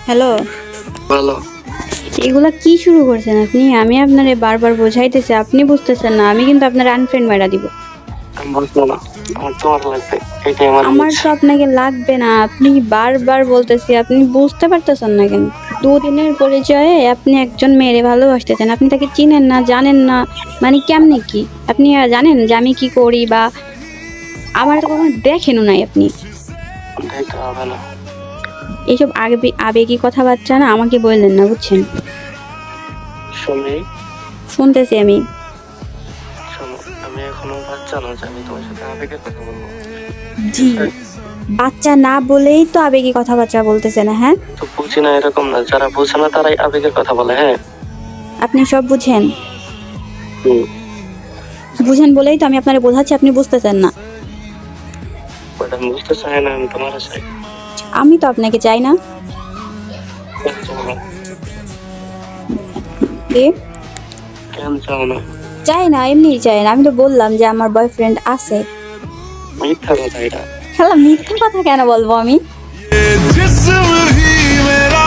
Hello, ভালো। এগুলা কি শুরু করছেন আপনি? আমি আপনারে বারবার বোঝাইতেছি, আপনি বুঝতেছেন না। আমি কিন্তু আপনার আনফ্রেন্ড মাইরা দিব। আমি বুঝবো না, আমার তোমার লাগবে, এটাই আমার আমার নিজ। তো আপনাকে লাগবে না, আপনি বারবার বলতেছি, আপনি বুঝতে পারতেছেন না কেন? দুদিনের পরিচয়ে আপনি একজন মেয়েরে ভালোবাসতেছেন, আপনি তাকে চিনেন না, জানেন না, মানে কেমনে কি? আপনি জানেন যে আমি কি করি, বা আমার তো কখনো দেখেনও নাই আপনি। দেখতে হবে না। এইসব আবেগী কথাবার্তা না আমাকে বললেন না, বুঝছেন? শুনি, শুনতেছি আমি। শোনো, আমি এখনো বাচ্চা না যে আমি তোমার সাথে আবেগের কথা বলবো। জি, বাচ্চা না বলেই তো আবেগী কথাবার্তা বলতেছে না, হ্যাঁ? তো বুঝি না এরকম না, যারা বোঝে না তারাই আবেগের কথা বলে। হ্যাঁ, আপনি সব বুঝেন, হুম, বুঝেন বলেই তো আমি আপনারে বোঝাচ্ছি, আপনি বুঝতেছেন না। ওটা আমি বুঝতে চাই না, আমি তোমার চাই। আমি তো আপনাকে চাই না। কেন চাও না? এ কেন চাও না? চাই না, এমনিই চাই না। আমি তো বললাম যে আমার বয়ফ্রেন্ড আছে। মিথ্যা কথা এটা। খেলা মিথ্যা কথা কেন বলবো আমি? जिस्म ही मेरा